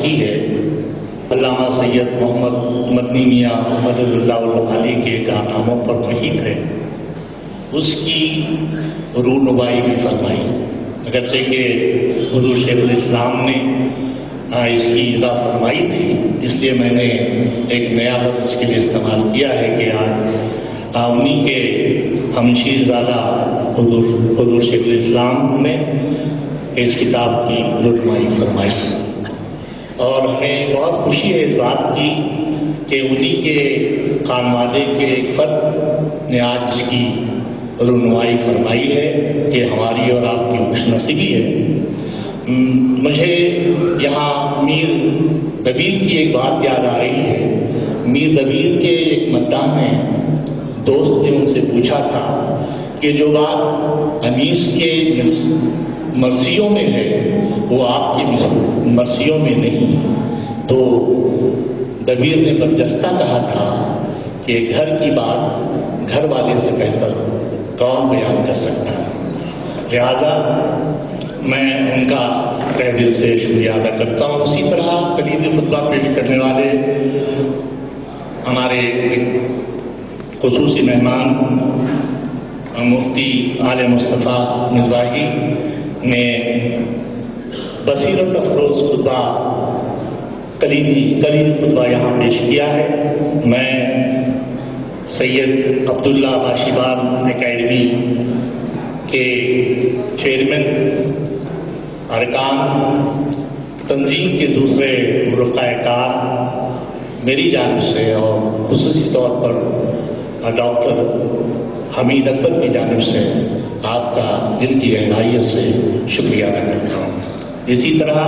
کی ہے، علامہ سید محمد مدنی میاں محمد اللہ العالی کے کارناموں پر محیط ہے، اس کی رونمائی بھی فرمائی، اگرچہ کہ حضور شیخ الاسلام نے اس کی اضافہ فرمائی تھی، اس لیے میں نے ایک نیا لفظ اس کے لیے استعمال کیا ہے کہ آج انہیں کے ہمشیر زادہ حضور شیخ الاسلام نے اس کتاب کی رونمائی فرمائی، اور ہمیں بہت خوشی ہے اس بات کی کہ انہیں کے خانوادے کے ایک فرد نے آج اس کی رونمائی فرمائی ہے، کہ ہماری اور آپ کی خوش نصیبی ہے۔ مجھے یہاں میر دبیر کی ایک بات یاد آ رہی ہے۔ میر دبیر کے ایک مداح میں دوست نے ان سے پوچھا تھا کہ جو بات انیس کے مرثیوں میں ہے وہ آپ کی مرثیوں میں نہیں، تو دبیر نے برجستہ کہا تھا کہ گھر کی بات گھر والے سے بہتر کون بیان کر سکتا ہے، لہذا میں ان کا تہ دل سے شکریہ ادا کرتا ہوں۔ اسی طرح کلیدی خطبہ پیش کرنے والے ہمارے خصوصی مہمان مفتی آل مصطفیٰ مصباحی نے بصیرت افروز خطبہ کلیدی خطبہ یہاں پیش کیا ہے۔ میں سید عبداللہ باشیبان اکیڈمی کے چیئرمین، ارکان تنظیم کے دوسرے رفقائے کار، میری جانب سے اور خصوصی طور پر ڈاکٹر حمید اکبر کی جانب سے آپ کا دل کی گہرائیوں سے شکریہ ادا کرتا ہوں۔ اسی طرح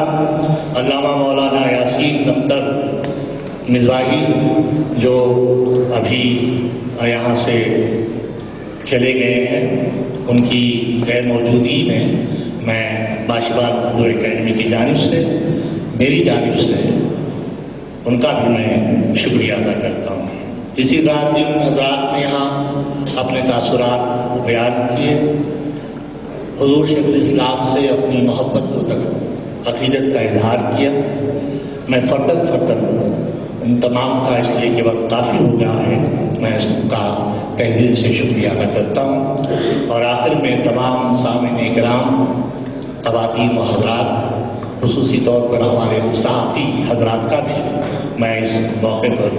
علامہ مولانا یاسین اختر مصباحی جو ابھی یہاں سے چلے گئے ہیں، ان کی غیر موجودگی میں باشیبان اردو اکیڈمی کی جانب سے، میری جانب سے ان کا بھی میں شکریہ ادا کرتا ہوں۔ اسی طرح جن حضرات نے یہاں اپنے تاثرات بیان کیے، حضور شیخ الاسلام سے اپنی محبت کو تک عقیدت کا اظہار کیا، میں فرداً ان تمام کا، اس لیے کہ وقت کافی ہو گیا ہے، میں اس کا تہ دل سے شکریہ ادا کرتا ہوں۔ اور آخر میں تمام سامعین کرام، خواتین و حضرات، خصوصی طور پر ہمارے صحافی حضرات کا بھی میں اس موقع پر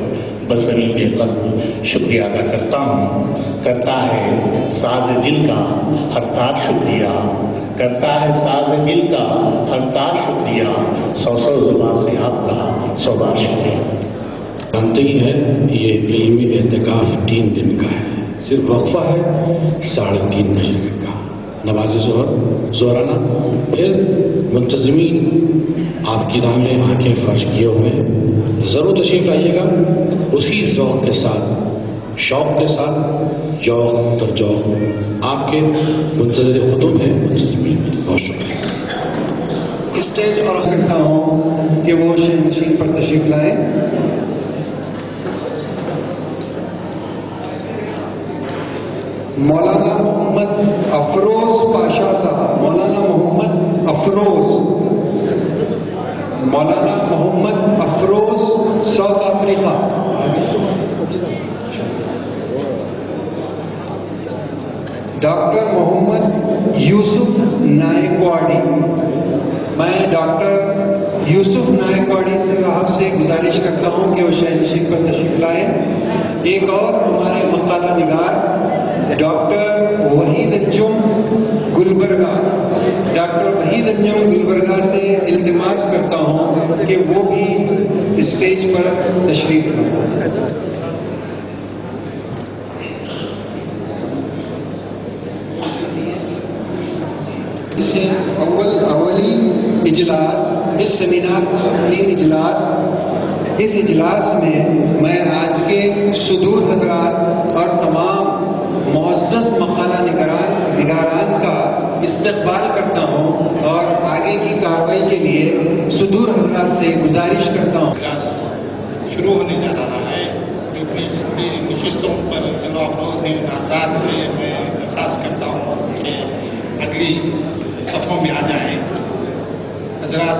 بصریح قلب شکریہ ادا کرتا ہوں۔ کرتا ہے ساز دل کا ہر تار شکریہ، کرتا ہے ساز دل کا ہر تار شکریہ، سو زباں سے آپ کا 100 بار شکریہ۔ جانتے ہی ہیں یہ علمی اعتکاف 3 دن کا ہے، صرف وقفہ ہے 3.5 مہینے کا، نماز ظہرانہ، پھر منتظمین آپ کی راہ میں آنکھیں فرش کیے ہوئے، ضرور تشریف لائیے گا، اسی ذوق کے ساتھ، شوق کے ساتھ، جوق در جوق آپ کے منتظر خطب ہیں منتظمین۔ بہت شکریہ۔ اسٹیج اور کرتا ہوں کہ وہ مشین پر تشریف لائیں۔ مولانا محمد افروز پاشا صاحب، مولانا محمد افروز، مولانا محمد افروز ساؤتھ افریقہ، ڈاکٹر محمد یوسف نائکواڑی، میں ڈاکٹر یوسف نائکواڑی صاحب سے گزارش کرتا ہوں کہ وہ شہنشین پر تشریف لائیں۔ ایک اور ہمارے مقالہ نگار ڈاکٹر وحید انجم گلبرگہ، ڈاکٹر وحید انجم گلبرگہ سے التماس کرتا ہوں کہ وہ بھی اسٹیج پر تشریف لائیں۔ اولین اجلاس، اس سیمینار کا اولین اجلاس، اس اجلاس میں آج کے صدور حضرات اور تمام معزز مقالہ نگاران کا استقبال کرتا ہوں اور آگے کی کارروائی کے لیے صدور حضرات سے گزارش کرتا ہوں۔ شروع ہونے جا رہا ہے، اپنی نشستوں پر جو افروز ہیں حضرات سے میں درخواست کرتا ہوں کہ اگلی صفوں میں آ جائیں۔ حضرات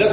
10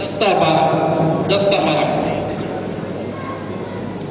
10-12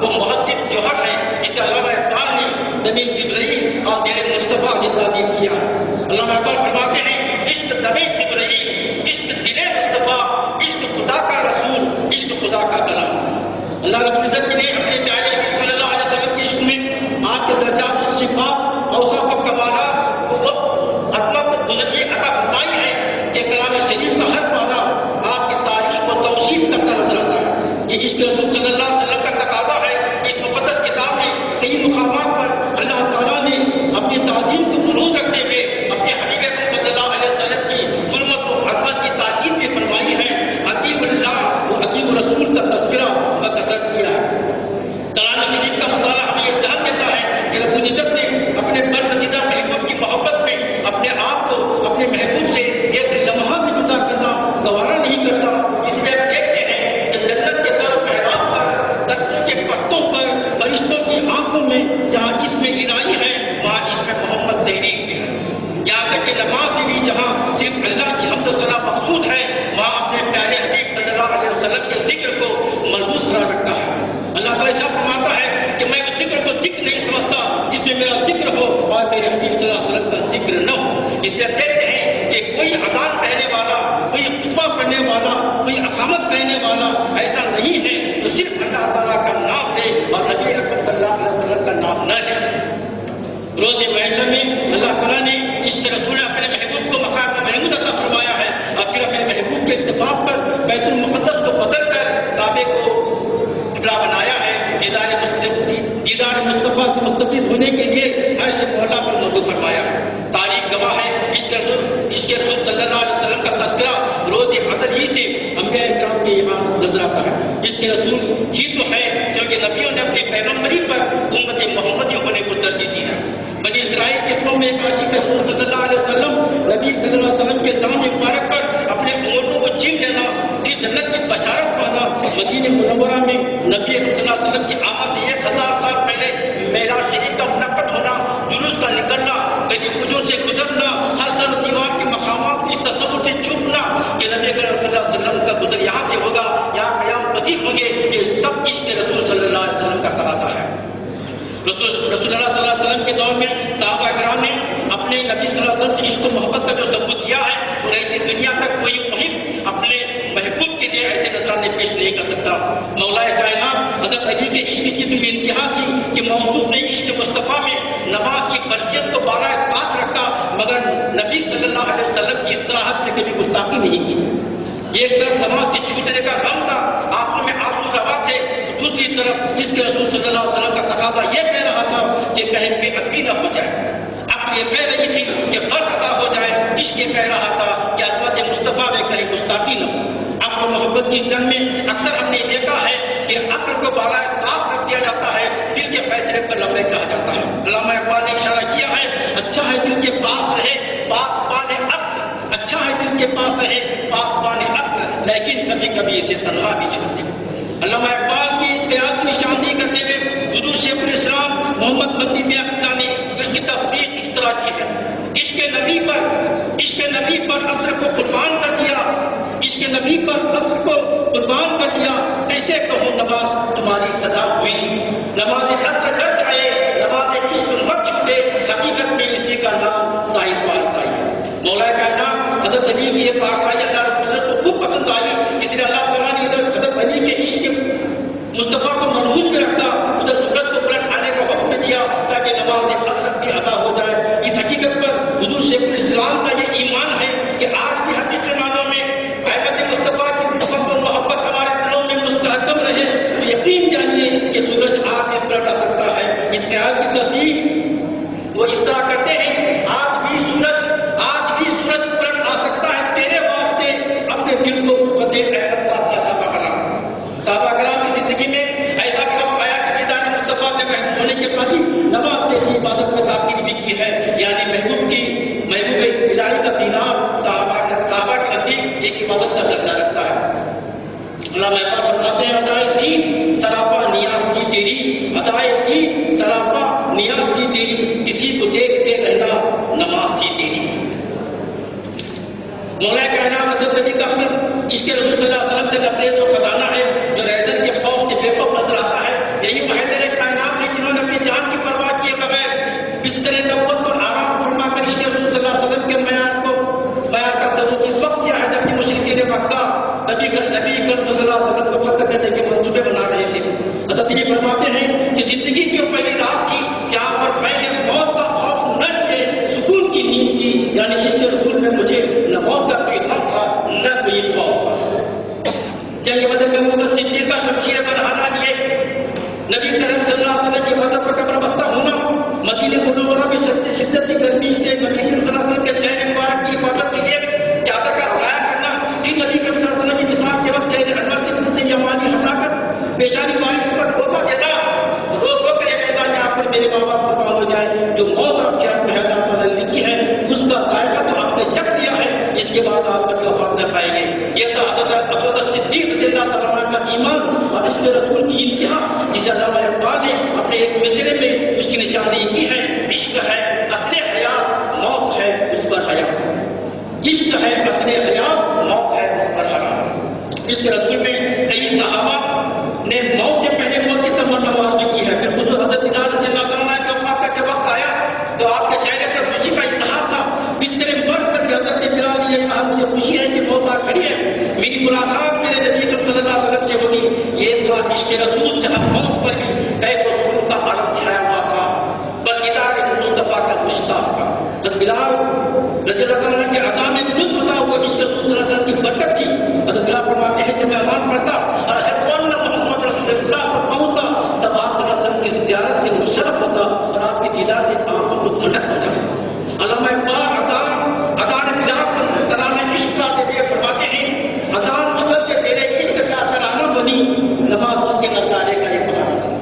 وہ مہذب جوہر ہے. اس علامہ اقبال نے دم جبرائیل اور دل مصطفیٰ کی تعبیر کیا. علامہ اقبال فرماتے ہیں عشق دم جبرائیل، عشق دل مصطفیٰ، عشق خدا کا رسول، عشق خدا کا کلام. اللہ رب العزت نے اپنے پیارے نبی صلی اللہ علیہ وسلم کے عشق میں آپ کے درجات و صفات، اوصاف و کمالات، قوت، عظمت، بزرگی عطا فرمائی ہے کہ کلام شریف کا ہر پارہ آپ کی تعریف و توصیف کرتا نظر آتا ہے. یہ عشق رسول صلی اللہ علیہ وسلم کا تقاضا ہے. اس مقدس کتاب میں کئی مقامات پر اللہ تعالیٰ نے اپنی تعظیم کو ملحوظ رکھتے ہوئے اپنے حبیب صلی اللہ علیہ وسلم کی حرمت و عظمت کی تاکید بھی فرمائی ہے. عطیع اللہ و عطیع رسول کا تذکرہ بکثرت کیا ہے. کلام شریف کا مطالعہ ہمیں یہ ذہن دیتا ہے کہ رب العزت نے اپنے برگزیدہ محبوب کی محبت میں اپنے آپ کو اپنے محبوب سے ایک لمحہ بھی جدا کرنا گوارا نہیں کرتا. اس لیے ہم دیکھتے ہیں کہ جنت کے در و محراب پر، درختوں کے پتوں پر، فرشتوں کی آنکھوں میں جہاں اس میں الہی ہے وہاں اس میں محمد تحریک بھی ہے. یہاں تک کہ نماز میں بھی جہاں صرف اللہ کی حمد و ثنا مقصود ہے وہاں اپنے پیارے حبیب صلی اللہ علیہ وسلم کے ذکر کو ملحوظ قرار رکھا ہے. اللہ تعالیٰ ایسا فرماتا ہے کہ میں اس ذکر کو ذکر نہیں سمجھتا جس میں میرا ذکر ہو اور میرے حبیب صلی اللہ علیہ وسلم کا ذکر نہ ہو. اس لیے دیکھتے ہیں کہ کوئی اذان کہنے والا، کوئی خطبہ پڑھنے والا، کوئی اقامت کہنے والا ایسا نہیں ہے جو صرف اللہ تعالیٰ کا نام لے اور نبی اکرم صلی اللہ علیہ وسلم کا نام نہ لے. روز محشر میں اللہ تعالیٰ نے اس رسول نے اپنے محبوب کو مقام محمود عطا فرمایا ہے اور پھر اپنے محبوب کے اتفاق پر بیت المقدس کو بدل کر کعبے کو قبلہ بنایا ہے. دیدار مصطفیٰ سے مستفید ہونے کے لیے عرش مولا پر موضوع فرمایا. تاریخ گواہ ہے اس کے رسول صلی اللہ علیہ وسلم کا تذکرہ روز حضر ہی سے انبیاء کرام کے یہاں نظر آتا ہے. اس کے رسول ہی تو ہے کیونکہ نبیوں نے اپنی پیغمبری پر امت محمدی ہونے کو ترجیح دی ہے. بنی اسرائیل کے قوم میں ایک عاشق رسول صلی اللہ علیہ وسلم نبی صلی اللہ علیہ وسلم کے نام مبارک پر اپنے امتوں کو چین لینا، پھر جنت کی بشارت پانا. مدینہ منورہ میں نبی صلی اللہ علیہ وسلم کی آمد سے 1000 سال پہلے معراج شریف کا منعقد ہونا، جلوس کا نکلنا، کئی کجوں سے گزرنا، ہر در دیوار کے مقامات کی تصور سے چھپنا کہ نبی صلی اللہ علیہ وسلم کا گزر یہاں سے ہوگا، یہاں قیام پذیر ہوں گے. یہ سب عشق رسول صلی اللہ علیہ وسلم کا تقاضا ہے. رسول اللہ صلی اللہ علیہ وسلم کے دور میں صحابہ کرام نے اپنے نبی صلی اللہ علیہ وسلم سے عشق و محبت کا جو ثبوت کیا ہے وہ رہتی دنیا تک کوئی مہم اپنے محبوب کے لیے ایسے نذرانے پیش نہیں کر سکتا. مولا کائنات حضرت علی کے عشق کی تو یہ انتہا تھی کہ موصوف نے عشق مصطفیٰ میں نماز کی فرضیت کو بالائے طاق رکھا مگر نبی صلی اللہ علیہ وسلم کی اصطلاحات میں کبھی گستاخی نہیں کی. ایک طرف نماز کے چھوٹنے کا غم تھا، آنکھوں میں آنسو روا تھے، دوسری طرف اس کے رسول صلی اللہ علیہ وسلم کا تقاضا یہ کہہ رہا تھا کہ کہیں بے ادبی نہ ہو جائے. عقل یہ کہہ رہی تھی کہ فرض ادا ہو جائے. عشق یہ کہہ رہا تھا کہ عظمت مصطفیٰ میں کہیں گستاخی نہ ہو. عقل و محبت کی جنگ میں اکثر ہم نے دیکھا ہے کہ عقل کو بالائے طاق رکھ دیا جاتا ہے، دل کے فیصلے پر لبے کہا جاتا ہے. علامہ اقبال نے اشارہ کیا ہے اچھا ہے دل کے پاس رہے پاسبان عقل، اچھا ہے دل کے پاس رہے پاسبان عقل، لیکن کبھی کبھی اسے تنہا بھی چھوڑ دے. علامہ اقبال کی اس خیال کی نشاندہی کرتے ہوئے حضور شیخ الاسلام محمد مدنی میاں اللہ نے اس کی تفسیر اس طرح کی ہے. عشق نبی پر عصر کو قربان کر دیا، عشق نبی پر عصر کو قربان کر دیا. کیسے کہوں نماز تمہاری قضا ہوئی، نماز عصر کر جائے نماز عشق مت چھوٹے، حقیقت میں اسی کا نام زاہد پارسائی ہے. مولا کائنات حضرت علی کی یہ پارسائی اللہ رب العزت کو خوب پسند آئی، اس لیے اللہ تعالیٰ نے حضرت علی کے عشق مصطفیٰ کو ملحوظ میں رکھا، ادھر سورت کو پلٹ آنے کا حکم دیا تاکہ نماز عصر بھی ادا ہو جائے. اس حقیقت پر حضور شیخ الاسلام کا یہ ایمان ہے کہ آج بھی حقیقی معنوں میں احمد مصطفیٰ کی نسبت و محبت ہمارے دلوں میں مستحکم رہے تو یقین جانیے کہ سورج آج بھی پلٹ آ سکتا ہے. اس خیال کی تصدیق وہ اس طرح کرتے ہیں آج بھی سورج پلٹ آ سکتا ہے تیرے واسطے، اپنے دل کو فتح احمد کا تاشا پکڑا. صحابہ کرام کی زندگی میں ایسا بھی وقت آیا کہ دیدار مصطفیٰ سے محفوظ ہونے کے بعد ہی نماز جیسی عبادت میں تاکید بھی کی ہے، یعنی محبوب الہی کا دیدار صحابہ کے نزدیک ایک عبادت کا درجہ رکھتا ہے. علامہ اقبال فرماتے ہیں ادائے دی سراپا نیاز تھی تیری، ادائے دی سراپا نیاز تھی تیری، کسی کو دیکھتے رہنا نماز تھی تیری. مولا کائنات حضرت علی کا عشق رسول صلی اللہ علیہ وسلم سے لبریز و خزانہ ہے جو ریزن کے خوف سے بے خوف نظر آتا ہے. یہی وہ حیدر کائنات ہے جنہوں نے اپنی جان کی پرواہ کیے بغیر بستر نبوت پر آرام فرما کر عشق رسول صلی اللہ علیہ وسلم کے معیار کا ثبوت اس وقت کیا ہے جبکہ مشرکین مکہ نبی کریم صلی اللہ علیہ وسلم کو قتل کرنے کے منصوبے بنا رہے تھے. حضرت یہ فرماتے ہیں کہ زندگی کی وہ پہلی رات تھی جہاں پر میں نے موت کا خوف نہ کیے سکون کی نیند کی. یعنی عشق رسول میں مجھے نہ موت کا کوئی غم تھا نہ کوئی خوف تھا. جنگ بدر میں ابو بکر صدیق کا شمشیر پر ہاتھ لیے نبی کریم صلی اللہ علیہ وسلم کی حفاظت پر قبر بستہ ہونا, مدینہ منورہ میں شدت کی گرمی سے نبی کریم صلی اللہ علیہ وسلم کے چہرے مبارک کی حفاظت کے لیے چادر کا سایہ کرنا, نبی کریم صلی اللہ علیہ وسلم کی مثال کے وقت چہرے انور سے خود یمانی ہٹا کر پیشانی مالش پر دھوکہ دینا, رو رو کر یہ کہنا کہ آپ پر میرے ماں باپ قربان ہو جائے, جو موت آپ کے ہاتھ میں اللہ تعالیٰ نے لکھی ہے اس کا ذائقہ تو آپ نے چکھ لیا ہے, اس کے بعد آپ کبھی وفات نہ پائیں گے. یہ تھا حضرت ابو بکر صدیق رضی اللہ تعالیٰ عنہ کا ایمان اور عشق رسول کی انتہا, جسے علامہ اقبال نے اپنے ایک مصرے میں اس کی نشانی کی ہے. عشق ہے اصل حیات, موت ہے اس پر حیا. عشق ہے اصل حیات, موت ہے اس پر حرام. عشق رسول میں کئی صحابہ نے موت سے پہلے موت کی تمنا آرزو کی ہے. پھر حضرت بلال رضی اللہ تعالیٰ عنہ کا وفات کا جب وقت آیا تو آپ کے چہرے پر خوشی کا اظہار تھا. بستر مرگ پر حضرت بلال نے یہ کہا مجھے خوشی ہے کہ موت آ کھڑی ہے, میری ملاقات میرے نبی صلی اللہ علیہ وسلم سے ہوگی. یہ تھا عشق رسول جہاں موت پر بھی غیب و سرور کا عالم چھایا ہوا تھا, بل ادارے مصطفیٰ کا مشتاق تھا. حضرت بلال رضی اللہ تعالیٰ عنہ کے اذان میں لطف ہوتا وہ عشق رسول صلی اللہ علیہ وسلم کی برکت تھی. حضرت بلال فرماتے ہیں جب میں اذان پڑھتا اور اشہد ان محمد رسول اللہ پر پہنچتا تب آپ صلی اللہ علیہ وسلم کی زیارت سے مشرف ہوتا اور آپ کی دیدار سے آنکھوں کو ٹھنڈک ہو جاتا. علامہ اقبال اذان بلال پر ترانہ عشق گاتے ہوئے فرماتے ہیں اذان اصل سے تیرے عشق کا ترانہ بنی, نماز اس کے نظارے کا ایک بہانہ.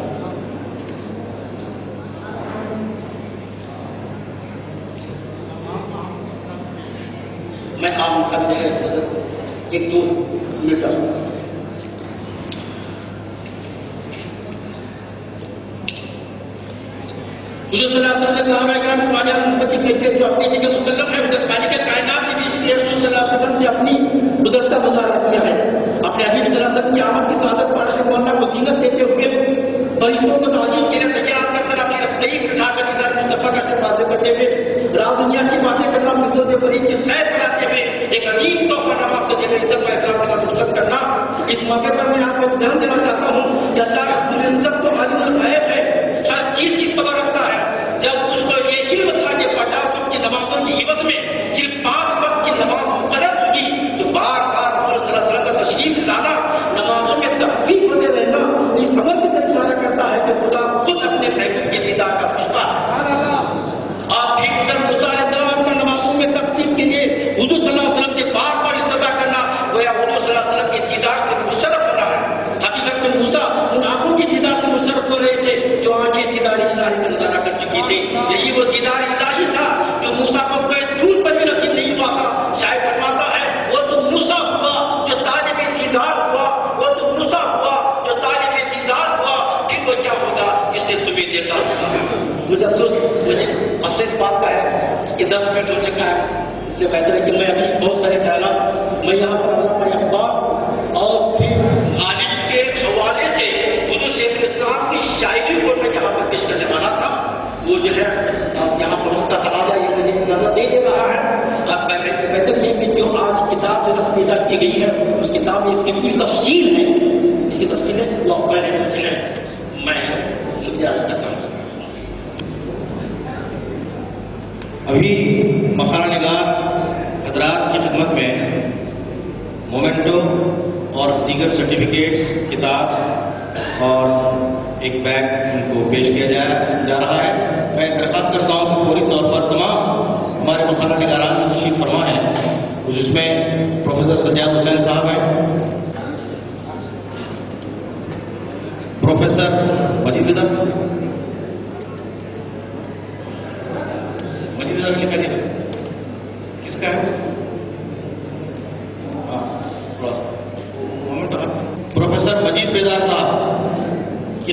میں کام کرتے ہیں ایک دو منٹ. حضور صلی اللہ علیہ وسلم نے صحابہ کرام کو آجا محبت کی کیفیت جو اپنی جگہ مسلم ہے, ادھر خالق کائنات نے بھی اس لیے حضور صلی اللہ علیہ وسلم سے اپنی قدرت کا مظاہرہ کیا ہے. اپنے حبیب صلی اللہ علیہ وسلم کی آمد کی سعادت بارش مولانا کو زینت دیتے ہوئے فرشتوں کو تعظیم کے لیے تیار کرتے اپنی رفتگی بٹھا کر دیدار مصطفیٰ کا شب حاصل کرتے ہوئے راز دنیا کی باتیں کرنا, فردوس فرید کی سیر کراتے ہوئے ایک عظیم تحفہ نماز کو دیکھ عزت و احترام کے ساتھ رخصت کرنا. اس موقع پر میں آپ کو ذہن دینا چاہتا ہوں کہ اللہ رب العزت تو عالم الغیب ہے, ہر چیز کی خبر رکھتا ہے. جب اس کو یہ علم تھا کہ 50 وقت کی نمازوں کی عوض میں صرف 5 وقت کی نماز مقرر ہوگی تو بار بار رسول صلی اللہ علیہ وسلم کا تشریف لانا, نمازوں میں تخفیف ہوتے رہنا اس عمل کی طرف اشارہ کرتا ہے کہ خدا خود اپنے محبوب کے دیدار کا مشتاق ہے. آپ بھی ادھر موسیٰ علیہ السلام کا نمازوں میں تخفیف کے لیے حضور صلی اللہ علیہ وسلم سے بار بار استدعا کرنا گویا حضور صلی اللہ علیہ وسلم کے دیدار سے مشرف ہو رہا ہے. حقیقت میں موسیٰ ان آنکھوں کی دیدار سے مشرف ہو رہے تھے جو آنکھیں دیدار الہی کا نظارہ کر چکی تھی. یہی وہ دیدار الہی تھا جو موسیٰ کو کوئی دور پر بھی نصیب نہیں ہوا تھا. شاید فرماتا ہے وہ تو موسیٰ ہوا جو طالب دیدار ہوا, وہ تو موسیٰ ہوا جو طالب دیدار ہوا, پھر وہ کیا ہوگا جس نے تمہیں دیکھا ہوگا. مجھے افسوس اس بات کا ہے کہ 10 منٹ ہو چکا ہے, اس لیے بہتر ہے کہ میں ابھی بہت سارے خیالات میں یہاں پر علامہ اقبال اور پھر غالب کے حوالے سے حضور شیخ الاسلام کی شاعری کو میں یہاں پر پیش کرنے والا تھا. وہ جو ہے یہاں پر اس کا تقاضا یہ مجھے اجازت دے رہا ہے. اب بہتر یہ کہ جو آج کتاب جو رسم ادا کی گئی ہے اس کتاب میں اس کی پوری تفصیل ہے, اس کی تفصیل ہے وہ میں شکریہ ادا کرتا ہوں. ابھی مخارہ نگار حضرات کی خدمت میں مومنٹو اور دیگر سرٹیفکیٹس, کتاب اور ایک بیگ ان کو پیش کیا جا رہا ہے. میں درخواست کرتا ہوں کہ فوری طور پر تمام ہمارے مخارہ نگاران میں تشریف فرما ہیں, جس میں پروفیسر سجاد حسین صاحب ہیں, پروفیسر مجید بدر لکھا دیا کس کا ہے, پروفیسر مجید بیدار صاحب کی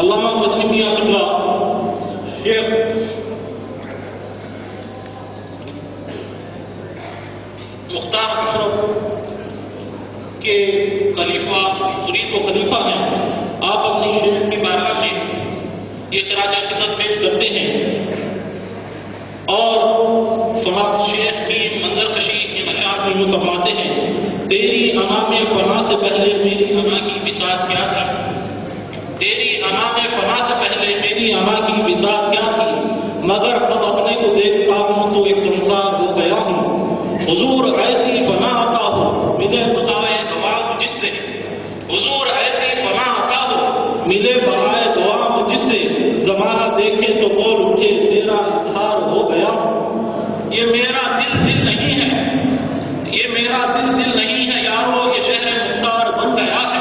علامہ مدنی میاں قبلہ شیخ مختار اشرف کے خلیفہ مرید و خلیفہ ہیں، آپ اپنی شیخ کی بارگاہ میں یہ خراج عقیدت پیش کرتے ہیں اور فلاں شیخ کی منظر کشی کے اشعار میں یوں فرماتے ہیں: تیری انا میں فنا سے پہلے میری انا کی بساط کیا تھی، تیری انا میں فنا سے پہلے میری انا کی بساط کیا تھی، مگر اب اپنے کو دیکھتا ہوں تو ایک سنسار ہو گیا ہوں، حضور ایسی فنا عطا ہو ملے بقائے دعا جس سے، حضور ایسی فنا عطا ہو ملے بقائے دعا جس سے، زمانہ دیکھے تو بول اٹھے تیرا اظہار ہو گیا۔ یہ میرا دل نہیں ہے، یہ میرا دل نہیں ہے یارو، یہ شہر مختار بن گیا ہے،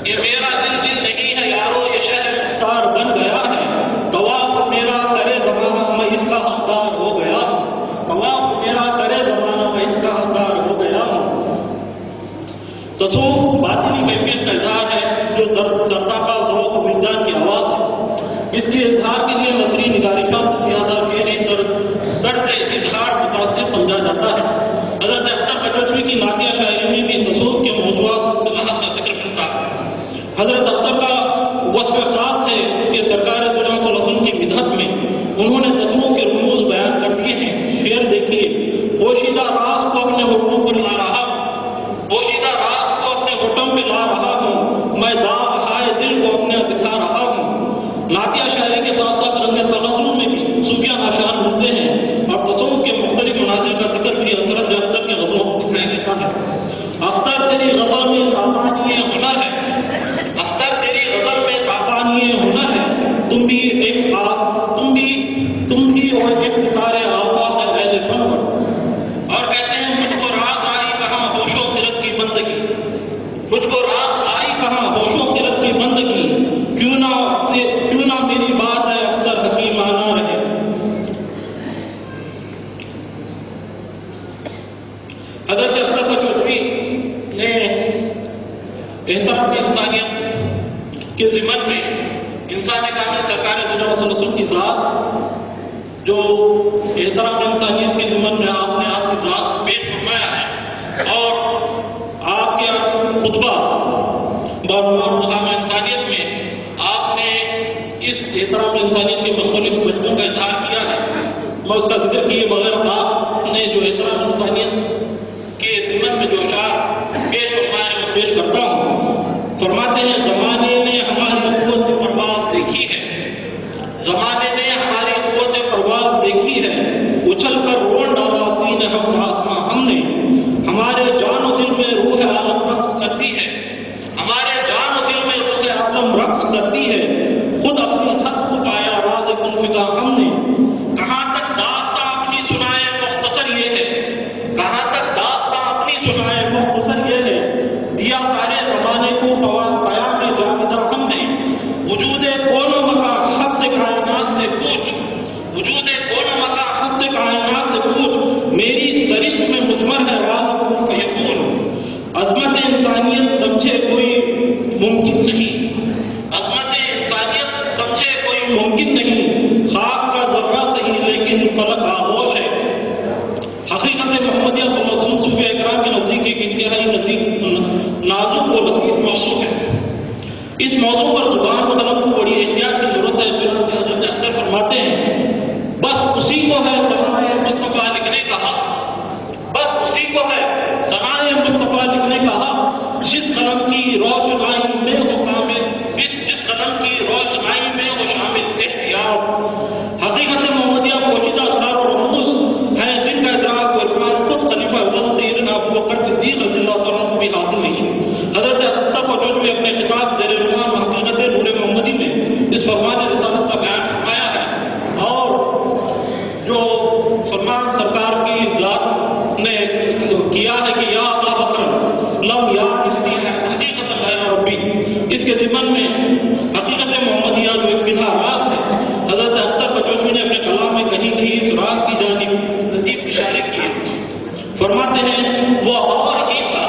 یہ میرا دل نہیں ہے یارو، یہ شہر مختار بن گیا ہے، طواف میرا کرے زمانہ میں اس کا حقدار ہو گیا، طواف میرا کرے زمانہ میں اس کا حقدار ہو گیا۔ تصوف باطنی کیفیت کا اظہار ہے جو سرتاپا ذوق و وجدان کی آواز ہے، اس کے اظہار کے لیے نثری نگارشہ سے زیادہ فعلی طرز اظہار متاثر سمجھا جاتا ہے۔ حضرت اختر کچوچوی کی نعتیہ شاعری میں بھی تصوف کے موضوعات اصطلاحات کا ذکر ملتا ہے۔ حضرت اختر کا وصف خاص ہے کہ سرکار دو جہاں صلی اللہ علیہ وسلم کی مدحت میں انہوں نے تصوف کے رموز بیان کر دیے ہیں۔ شعر دیکھیے: پوشیدہ راز کو اپنے ہوٹوں پر لا رہا ہوں، پوشیدہ راز کو اپنے ہوٹوں پہ لا رہا ہوں، میں داغ ہائے دل کو اپنے دکھا رہا ہوں۔ نعتیہ شاعری کے ساتھ ساتھ رنگ تغزل میں بھی صوفیانہ اشعار ملتے ہیں اور تصوف کے مختلف مناظر کا ذکر بھی حضرت اختر کے غزلوں میں دکھائی دیتا ہے۔ اختر تیری غزل میں تابانی ہنر ہے، اختر تیری غزل میں تابانی ہنر ہے، تم بھی اور ایک ستارے آفاق ہے اہل فن پر۔ اور کہتے ہیں مجھ کو راز آئی کہاں ہوش و خرد کی بندگی، مجھ کو راز آئی کہاں ہوش و خرد کی بندگی، کیوں نہ میری بات ہے اختر حکیمانہ رہے۔ حضرت اختر کچوچوی نے احترام انسانیت کے ضمن میں انسان کامل سرکار دو جہاں صلی اللہ علیہ وسلم کی ذات، جو احترام انسانیت کے ضمن میں آپ نے آپ کی ذات پیش فرمایا ہے اور آپ کے خطبہ مقام انسانیت میں آپ نے اس احترام انسانیت کے مختلف پہلوؤں کا اظہار کیا ہے۔ میں اس کا ذکر کیے بغیر آپ نے جو احترام انسانیت کے ضمن میں جو اشعار پیش فرمایا ہے وہ پیش کرتا ہوں۔ فرماتے ہیں: زمانے نے ہماری قوت پرواز دیکھی ہے، زمانے نے ہماری قوت پرواز دیکھی ہے، اچھل کر رون ڈالا سین ہفت آسماں ہم نے، ہمارے جان و دل میں روح عالم رقص کرتی ہے، ہمارے جان و دل میں روح عالم رقص کرتی ہے، خود اپنی ہست کو پایا راز کن فکا ہم نے، کہاں تک داستاں اپنی سنائے مختصر یہ ہے، کہاں تک داستاں اپنی سنائے مختصر یہ ہے، دیا سارے زمانے کو پیام جاویدہ ہم نے، وجود کون و مکان ہست کائنات سے پوچھ، وجود کون و مکان ہست کائنات سے پوچھ، میری سرشت میں مضمر ہے راز کن فیکون، عظمت انسانیت سمجھے کوئی ممکن نہیں، عظمت انسانیت سمجھے کوئی ممکن نہیں، خاک کا ذرہ صحیح لیکن فلک آغوش ہے۔ حقیقت محمدیہ صلی اللہ علیہ وسلم صوفیہ اکرام کے نزدیک ایک انتہائی نازک و لطیف موضوع ہے۔ اس موضوع پر زبان و قلم کو بڑی احتیاط کی ضرورت ہے۔ چنانچہ حضرت اختر فرماتے ہیں: بس اسی کو ہے ثنائے مصطفیٰ لکھنے کا حق، بس اسی کو ہے ثنائے مصطفیٰ لکھنے کا حق، جس قلم کی روشنائی میں ہو کامل، جس قلم کی روشنائی میں ہو شامل احتیاط۔ حقیقت محمدیہ پوشیدہ اسرار و رموز ہیں جن کا ادراک و عرفان خود خلیفہ اول سیدنا ابو بکر صدیق رضی اللہ تعالیٰ عنہ کو بھی حاصل نہیں۔ حضرت اختر کچوچوی اپنے خطاب زیر عنوان حقیقت نور محمدی میں اس فرمان رسالت کا بیان فرمایا ہے اور جو فرمان سرکار کی ذات نے کیا ہے کہ یا ابا بکر لم یعرف فی حقیقت غیر ربی، اس کے ضمن میں حقیقت محمدیہ جو ایک بنا راز ہے، حضرت اختر کچوچوی نے اپنے کلام میں کہیں کہیں اس راز کی جانب لطیف اشارے کیے۔ فرماتے ہیں: وہ اور ہی تھا،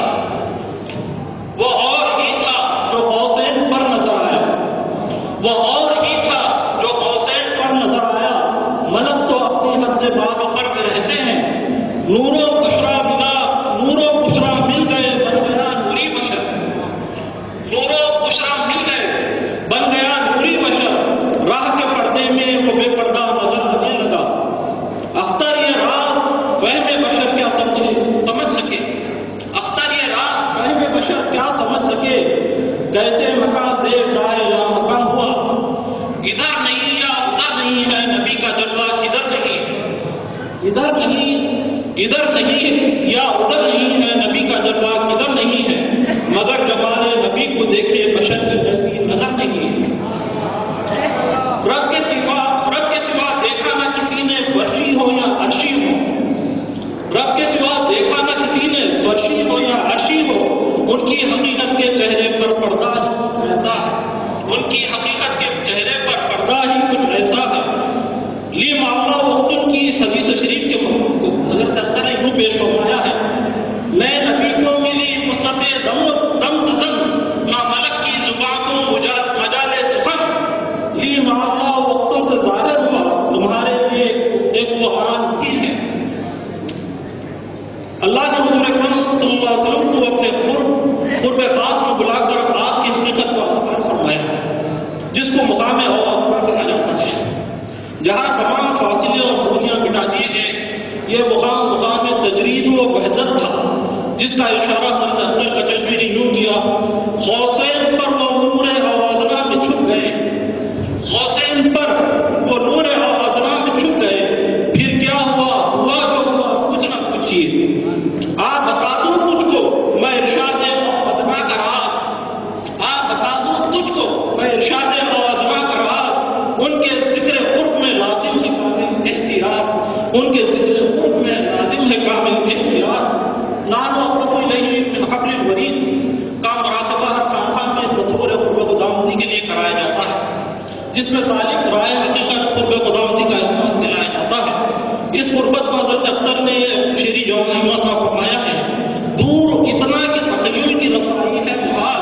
وہ اور ہی تھا جو غوث پر نظر آیا، وہ کیسے مکان زیب دائے لا مکان ہوا، ادھر نہیں یا ادھر نہیں ہے نبی کا جلوہ، ادھر نہیں ہے، ادھر نہیں یا ادھر نہیں ہے نبی کا جلوہ، ادھر نہیں ہے، مگر جمال نبی کو دیکھے بشر کی ایسی نظر نہیں ہے۔ رب کے سوا دیکھا نہ کسی نے فرشی ہو یا عرشی ہو، رب کے سوا دیکھا نہ کسی نے فرشی ہو یا عرشی ہو، ان کی حقیقت کے چہرے پر پردہ ہی ایسا ہے، ان کی حقیقت کے چہرے پر پردہ ہی کچھ ایسا ہے۔ لی معاملہ وقت کی حدیث شریف کے مفہوم کو حضرت اختر نے یوں پیش فرمایا ہے، میں نبی کو ملی وسعت دم دزن، نہ ملک کی زبان کو مجال سخن، لی معاملہ وقت سے ظاہر ہوا تمہارے لیے ایک وہ آن بھی ہے۔ اللہ نے حضور اکرم صلی اللہ علیہ وسلم کو اپنے قرب خاص میں بلا کر آپ کی حقیقت کو اظہار فرمایا، جس کو مقام اور کہا جاتا ہے، جہاں تمام فاصلے اور دوریاں مٹا دیے گئے۔ یہ مقام تجرید و وحدت تھا، جس کا اشارہ حضرت اختر کا چشمیری یوں کیا، غوثین پر وہ نور اوادنا میں چھپ گئے، غوثین پر وہ نور اوادنا میں چھپ گئے، پھر کیا ہوا جو ہوا کچھ نہ پوچھیے، آپ بتا دوں تجھ کو میں ارشاد اوادنا کا راز، آپ بتا دوں تجھ کو میں ارشاد اوادنا کا راز، ان کے ذکر قرب میں لازم ہے کامل احتیاط، ان کے ذکر قرب میں لازم ہے کامل احتیاط، نانو اقرب الیہ من حبل الورید کا مراقبہ ہر خانقاہ میں تصور قرب خداوندی کے لیے کرایا جاتا ہے، جس میں سالک رائے حقیقت قرب خداوندی کا احساس دلایا جاتا ہے۔ اس قربت کو حضرت اختر نے شیری جوانیوں کا فرمایا ہے، دور اتنا کہ تخیل کی رسائی ہے محال،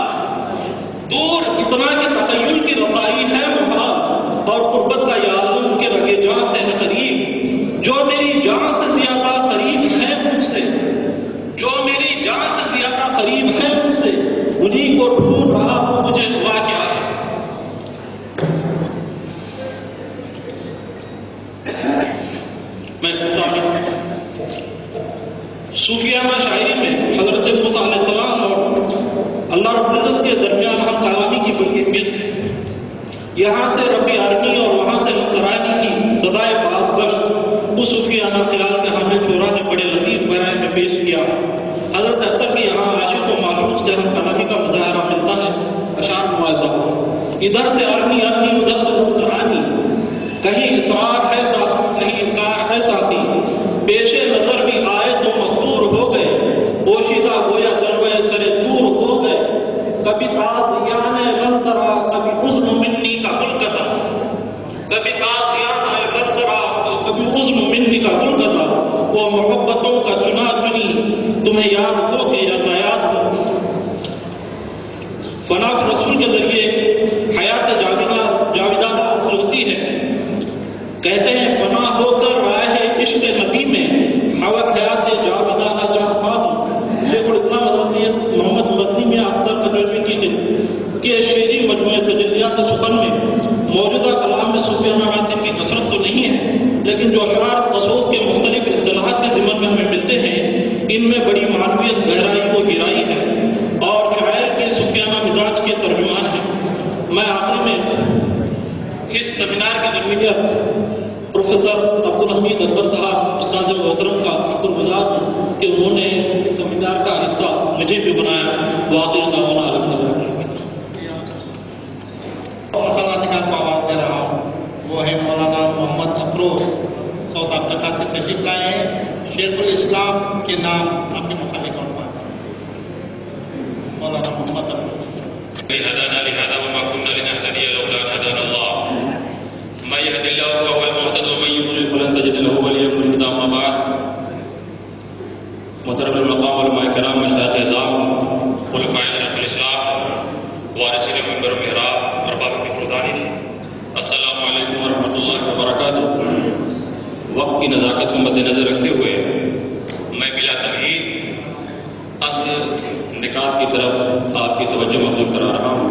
دور اتنا کہ تخیل کی رسائی ہے محال، اور قربت کا یہ عالم کے رگے جان سے ہے قریب، جو میری جان سے زیادہ قریب ہے مجھ سے، جو میری جان سے زیادہ قریب ہے مجھ سے، انہی کو ڈھونڈ رہا ہوں، مجھے ہوا کیا ہے۔ میں صوفیانہ شاعری میں حضرت موسیٰ علیہ السلام اور اللہ رب العزت کے درمیان ہم کلامی کی بڑی اہمیت ہے۔ یہاں سے ربی آرمی اور وہاں سے مقرانی کی صدائے باز گشت، وہ صوفیانہ خیال کے ہمیں چھوڑا نے بڑے لطیف بیان میں پیش کیا۔ حضرت اختر کے یہاں عاشق و معشوق سے ہم کلامی کا مظاہرہ ملتا ہے، اشعار موازہ، ادھر سے آرمی ادھر سے مقرانی، کہیں اصرار ہے ساتھی کہیں انکار ہے ساتھی، پیش نظر بھی آئے تو مستور ہو گئے، پوشیدہ گویا جلوے سرے دور ہو گئے، کبھی تازیان لنترا کبھی حزن منی کا گلگتا، کبھی تازیان لنترا کبھی حزن منی کا گلگتا، وہ محبتوں کا چنا چنی تمہیں یاد ہو کہ یا نایاد ہو۔ فنا فی رسول کے ذریعے حیات جاویدانہ حاصل ہوتی ہے۔ کہتے ہیں فنا ہو کر رائے عشق نبی میں حیات جاویدانہ چاہتا ہوں۔ شیخ الاسلام حضرت سید محمد مدنی میں اختر تجربی کے شعری مجموعہ تجلیات سخن میں موجودہ کلام میں صوفیانہ عناصر کی کثرت تو نہیں ہے، لیکن جو اشعار تصوف کے مختلف اصطلاحات کے ضمن میں ہمیں ملتے ہیں، ان میں بڑی معنویت، گہرائی و گہرائی ہے، اور شاعر کے صوفیانہ مزاج کے ترجمان ہیں۔ میں آخر میں اس سیمینار کے کنوینر پروفیسر عبدالحمید اکبر صاحب استاد محترم کا شکر گزار ہوں کہ انہوں نے اس سیمینار کا حصہ مجھے بھی بنایا۔ واخر دعوانا الحمدللہ۔ خلانگار کو آواز دے رہا ہوں، وہ ہے مولانا محمد افروز، ساؤتھ افریقہ سے تشریف لائے ہیں۔ شیخ الاسلام کے نام اپنے مخالف طور پر مولانا محمد افروز۔ هدانا لهذا وما كنا لنهتدي لولا ان هدانا الله من يهد الله فهو المهتد ومن يضلل فلن تجد له وليا مرشدا اما بعد محترم المقام علماء کرام مشايخ اعظام خلفاء شیخ الاسلام وارثین منبر و محراب ارباب فکر و دانش السلام علیکم ورحمۃ اللہ وبرکاتہ۔ وقت کی نزاکت کو مد نظر رکھتے ہوئے میں بلا تمہید اصل نکات کی طرف آپ کی توجہ مبذول کرا رہا ہوں۔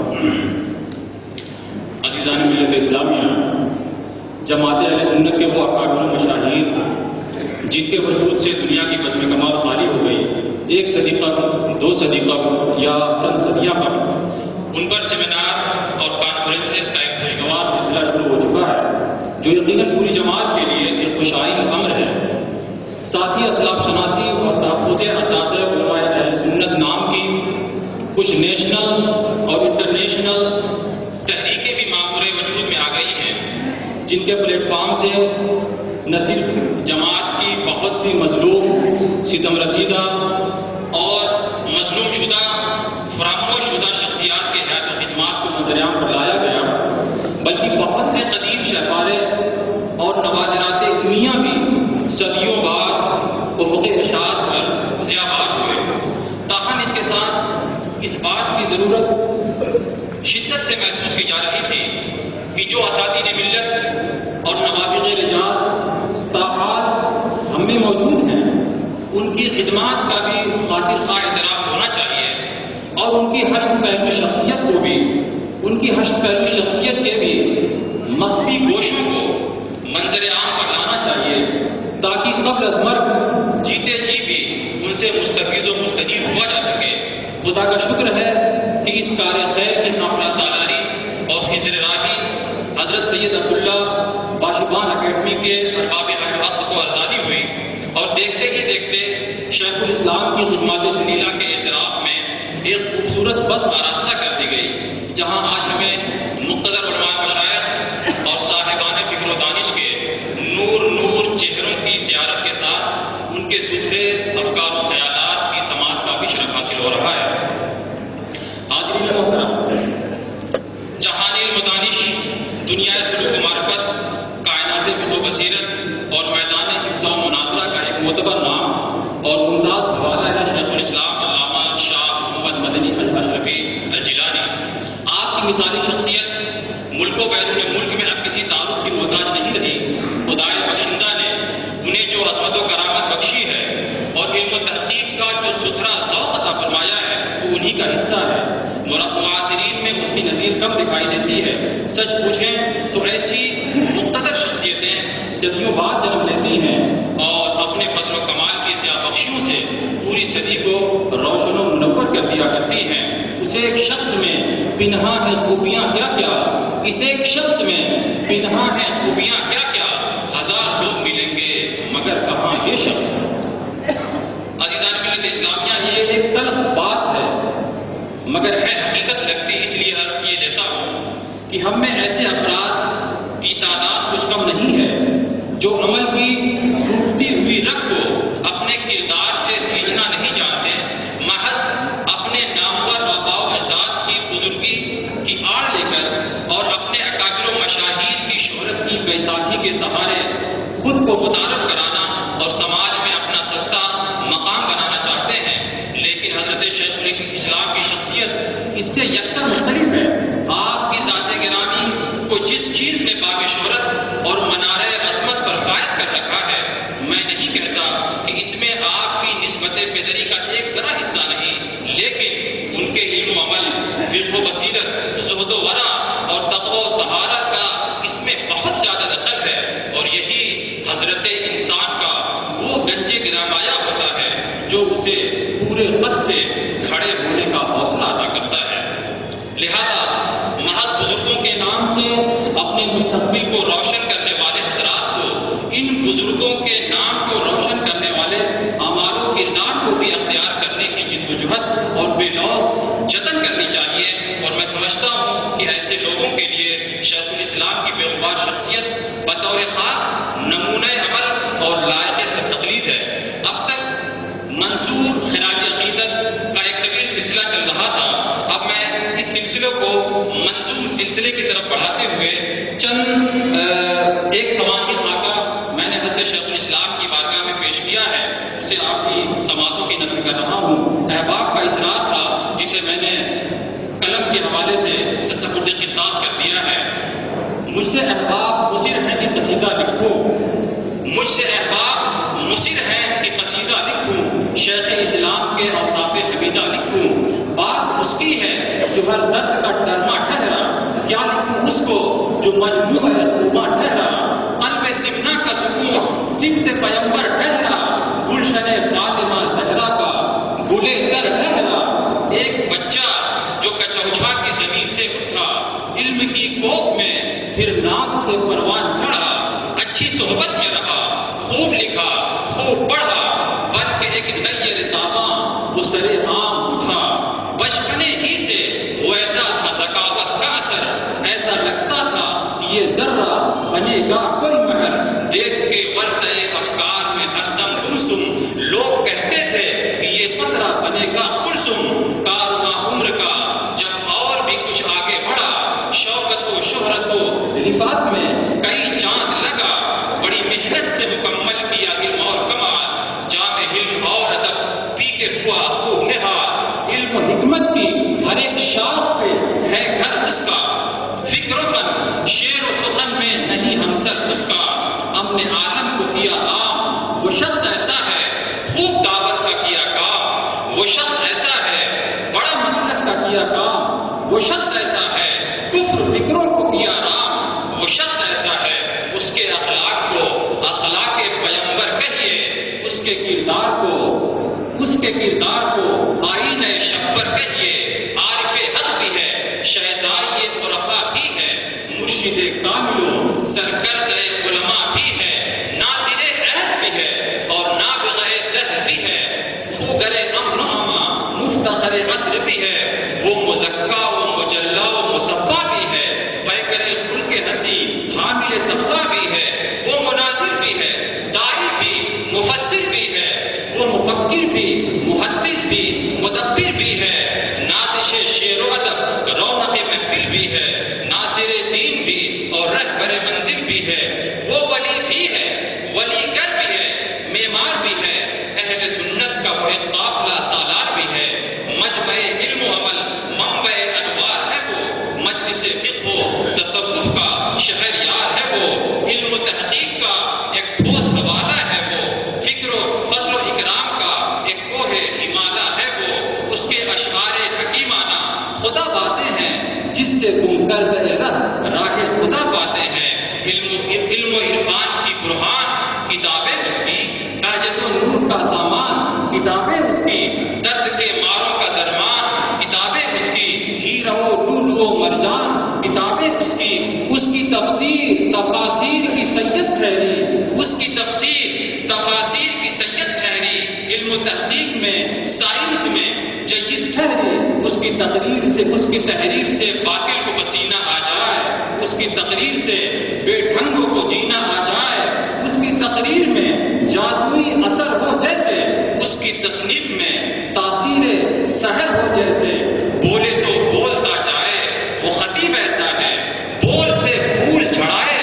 عزیزان ملت اسلامیہ، جماعت اہل سنت کے وہ اکابر مشاہیر جن کے وجود سے دنیا کی بزم کمال خالی ہو گئی، ایک صدی قبل، 2 صدی قبل یا چند صدیاں قبل، ان پر جو یقیناً پوری جماعت کے لیے ایک خوشائن امر ہے۔ ساتھ ہی اسلاف شناسی اور تحفظ اساس علماء اہل سنت نام کی کچھ نیشنل اور انٹرنیشنل تحریکیں بھی معمور وجود میں آ گئی ہیں، جن کے پلیٹ فارم سے نہ صرف جماعت کی بہت سی مظلوم، ستم رسیدہ اور مظلوم شدہ، فراموش شدہ شخصیات کے حیات و خدمات کو نظر عام پر لایا گیا، بلکہ بہت سے قدیم شہکارے اور نوادرات علمیہ بھی صدیوں بعد افق اشاعت پر ضیاء بار ہوئے۔ تاہم اس کے ساتھ اس بات کی ضرورت شدت سے محسوس کی جا رہی تھی کہ جو اساتذہ ملت اور نوابغ رجال تاحال ہم میں موجود ہیں، ان کی خدمات کا بھی خاطر خواہ اعتراف ہونا چاہیے، اور ان کی ہشت پہلو شخصیت کو بھی، ان کی ہشت پہلو شخصیت کے بھی مخفی گوشوں کو منظر عام پر لانا چاہیے، تاکہ قبل از مرگ جیتے جی بھی ان سے مستفیض و مستجیب ہوا جا سکے۔ خدا کا شکر ہے کہ اس کار خیر کی نافلہ سالاری اور خضر راہی حضرت سید عبداللہ باشبان اکیڈمی کے ارباب حیات کو ارزانی ہوئی، اور دیکھتے ہی دیکھتے شیخ الاسلام کی خدمات جلیلہ کے اعتراف میں ایک خوبصورت بزم آراستہ کر دی گئی، جہاں آج ہمیں مقتدر علماء مشائخ اور صاحبان فکر و دانش کے نور نور چہروں کی زیارت کے ساتھ ان کے ستھرے افکار و خیالات کی سماعت کا بھی شرف حاصل ہو رہا ہے۔ حاضرین محترم، جہان علم و دانش، دنیا سلوک و معرفت، کائنات فقہ و بصیرت اور میدان ابداع و مناظرہ کا ایک معتبر نام اور ممتاز حوالہ ہے شیخ الاسلام علامہ شاہ محمد مدنی اشرفی الجیلانی۔ آپ کی مثالی شخصیت ملک و بیرون ملک میں اب کسی تعارف کی محتاج نہیں رہی۔ خدائے بخشندہ نے انہیں جو عظمت و کرامت بخشی ہے اور علم و تحقیق کا جو ستھرا ذوق عطا فرمایا ہے، وہ انہی کا حصہ ہے۔ معاصرین میں اس کی نظیر کم دکھائی دیتی ہے۔ سچ پوچھیں تو ایسی مقتدر شخصیتیں صدیوں بعد جنم لیتی ہیں اور اپنے فضل و کمال کی ضیاء بخشیوں سے پوری صدی کو روشن و منور کر دیا کرتی ہیں۔ اسے ایک شخص میں پنہاں ہے خوبیاں کیا کیا، اسے ایک شخص میں پنہاں ہے خوبیاں کیا کیا، ہزار لوگ ملیں گے مگر کہاں یہ شخص۔ عزیزان ملت اسلامیہ، یہ ایک تلخ بات ہے مگر ہے حقیقت لگتی، اس لیے عرض کیے دیتا ہوں کہ ہم میں ایسے افراد کی تعداد کچھ کم نہیں ہے جو عمل کی سوکھتی ہوئی رگ کو اپنے کردار سے سینچنا نہیں جانتے، محض اپنے نامور آباء و اجداد کی بزرگی کی آڑ لے کر اور اپنے اکابر و مشاہیر کی شہرت کی بیساکھی کے سہارے خود کو متعارف کرانا اور سماج میں اپنا سستا مقام بنانا چاہتے ہیں۔ لیکن حضرت شیخ الاسلام کی شخصیت اس سے یکسر مختلف ہے۔ آپ کی ذات گرامی کو جس چیز نے باب شہرت اور منارہ عظمت پر فائز کر رکھا ہے، میں نہیں کہتا کہ اس میں آپ کی نسبت پدری کا ایک ذرا حصہ نہیں، لیکن ان کے علم و عمل، فقہ و بصیرت، زہد و ورع اور تقوی و طہارت کا اس میں بہت زیادہ دخل ہے، اور یہی حضرت انسان کا وہ گنج گرامایا ہوتا ہے جو اسے پورے قد سے کھڑے ہونے کا حوصلہ عطا کرتا ہے۔ لہذا محض بزرگوں کے نام سے اپنے مستقبل کو روشن کرنے والے حضرات کو ان بزرگوں کے نام کو روشن کرنے والے اعمال و کردار کو بھی اختیار کرنے کی جد و جہد اور بے لوث جتن کرنی چاہیے، اور میں سمجھتا ہوں کہ ایسے لوگوں کے لیے شیخ الاسلام کی بے غبار شخصیت بطور خاص نمونہ عمل اور لائق سے تقلید ہے۔ اب تک منصور خراج عقیدت کا ایک طویل سلسلہ چل رہا تھا، اب میں اس سلسلے کو منظوم سلسلے کی طرف بڑھاتے ہوئے چند ایک سوانحی خاکہ میں نے حضرت شیخ الاسلام کی بارگاہ میں پیش کیا ہے، اسے آپ کی سماعتوں کی نظر کر رہا ہوں۔ احباب کا اسرار تھا جسے میں نے قلم کے حوالے سے سسپرد خطاس کر دیا ہے۔ مجھ سے احباب مصر ہیں کہ قصیدہ لکھوں، مجھ سے احباب مصر ہیں کہ قصیدہ لکھوں، شیخ اسلام کے اوصاف حمیدہ لکھوں۔ بات اس کی ہے جو ہر درد کا ڈرما ٹھہرا، کیا لکھوں اس کو جو مجموع خوباں ٹھہرا، قلب سمنا کا سکون سمت پیمبر ٹھہرا، گلشن فاطمہ زہرا کا گلے در ٹھہرا، ایک بچہ جو کچوچھا کی زمین سے اٹھا، علم کی کوکھ میں پھر ناز سے پروان چڑھا، اچھی صحبت میں رہا، خوب لکھا، خوب پڑھا، بلکہ ایک نیر تاباں وہ سرے عام اٹھا۔ بچپنے ہی سے ہوتا تھا ذکاوت کا اثر، ایسا لگتا تھا کہ یہ ذرہ بنے گا کوئی مہر، دیکھ کے ورطے افکار میں ہر دم گمسم، لوگ کہتے تھے کہ یہ قطرہ بنے گا کلثوم۔ کارواں عمر کا جب اور بھی کچھ آگے بڑھا، شوکت و شہرت و رفعت میں کئی چاند لگا، بڑی محنت سے مکمل کیا علم اور کمال، جام علم اور ادب پی کے ہوا خوب نہال، علم و حکمت کی ہر ایک شاخ پہ ہے گھر اس کا، فکر و فن شعر و سخن میں نہیں ہمسر اس کا، امن عالم کو کیا عام، وہ شخص ایسا ہے خوب دعوت کا کیا کام، وہ شخص ایسا ہے بڑا مسلک کا کیا کام، وہ شخص ایسا ہے کفر فکروں کو کیا رام، وہ شخص ایسا ہے اس کے اخلاق کو اخلاق پیمبر کہیے، اس کے کردار کو آئینہ شبر کہیے، عارف حق بھی ہے شہدائی عرفا بھی ہے، مرشد کامل سرکرد علماء بھی ہے، نادر عہد بھی ہے اور نابغہ دہر بھی ہے، خوگر امن و اما مفتخر عصر بھی ہے، وہ مزکا و مجلا و مصفا بھی ہے، پیکر خلق حسی حامل تقویٰ بھی ہے، وہ مناظر بھی ہے، داعی بھی مفسر بھی ہے، وہ مفکر بھی محدث بھی مدبر بھی ہے، نازش شعر و ادب رونق محفل بھی ہے، ناصر دین بھی اور رہبر منزل بھی ہے، وہ ولی بھی ہے، ولی گر بھی ہے، معمار بھی ہے، اہل سنت کا وہ ایک قافلہ سالار بھی ہے، مجمع علم و عمل منبع انوار ہے وہ، مجلس فقہ و تصوف کا شہریار ہے وہ، علم و تحقیق کا ایک ٹھوس حوالہ ہے وہ، فکر و فضل و اکرام کا ایک کوہ ہمالہ ہے وہ، اس کے اشعار حکیمانہ خدا باتیں ہیں جس سے تم کر دے راہ خدا پاتے ہیں، علم و عرفان کی برہان کتابیں اس کی، بہجت و نور کا سامان کتابیں اس کی، درد کے ماروں کا درمان کتابیں اس کی، ہیرا و لولو و مرجان کتابیں اس کی تفسیر تفاسیر کی سید ٹھہری، اس کی تفسیر تفاسیر کی سید ٹھہری، علم و تحقیق میں سائنس میں جید ٹھہری، اس کی تقریر سے اس کی تحریر سے باطل کو پسینہ آ جائے، اس کی تقریر سے بے ڈھنگوں کو جینا آ جائے، اس کی تقریر میں جادوئی اثر ہو جیسے، اس کی تصنیف میں تاثیر سحر ہو جیسے، بولے تو بولتا جائے وہ خطیب ایسا ہے، بول سے پھول جھڑائے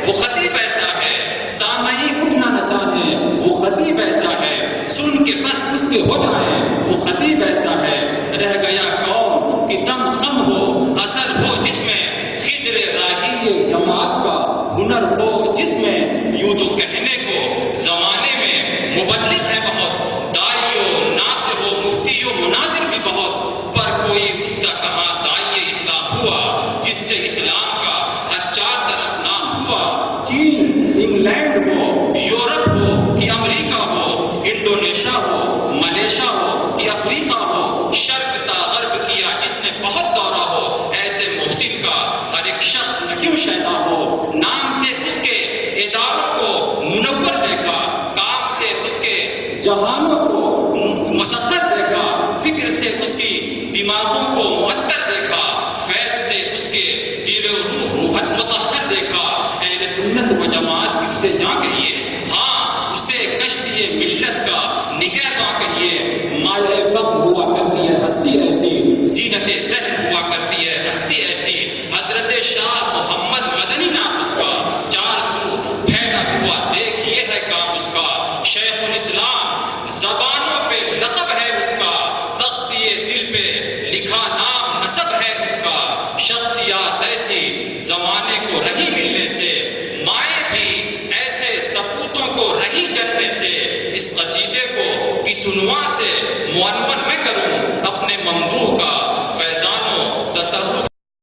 وہ خطیب ایسا ہے، سامعین اٹھنا نہ چاہے وہ خطیب ایسا ہے، سن کے بس اس کے ہو جائیں وہ خطیب ایسا ہے، رہ گیا قوم کہ دم خم ہو اثر ہو جس میں، خضر راہی جماعت کا ہنر ہو جس میں، یوں تو کہنے کو زمانے میں مبلغ ہے بہت، داعی و ناصح و مفتی و مناظر بھی بہت، پر کوئی غصہ کہاں داعی اسلام ہوا جس سے اسلام کا ہر چار طرف نام ہوا، چین انگلینڈ ہو یورپ ہو کہ امریکہ ہو، انڈونیشیا ہو ملیشیا ہو کہ افریقہ ہو، شرق تا غرب کیا جس نے بہت دورہ ہو، ایسے محسن کا ہر ایک شخص نہ کیوں شیدا ہو، نام سے اس کے اداروں کو منور دیکھا، کام سے اس کے جہانوں کو مسخر دیکھا، فکر سے اس کی دماغوں کو معطر دیکھا، فیض سے اس کے دل و روح مطہر دیکھا، اہل سنت و جماعت کی اسے جا کہیے، ہاں اسے کشتی ملت کا نگہباں کہیے، مائے فخر ہوا کرتی ہے ہستی ایسی، زینت دہر ہوا کرتی ہے ہستی ایسی، حضرت شاہ محمد مدنی نام اس کا، چار سو پھیلا ہوا دیکھ یہ ہے کام اس کا، شیخ الاسلام زبانوں پہ لقب ہے اس کا، تختی دل پہ لکھا نام نسب ہے اس کا، شخصیات ایسی زمانے کو رہی ملنے سے، مائیں بھی ایسے سپوتوں کو رہی جلنے سے، اس قصیدے کو کی سنوا سے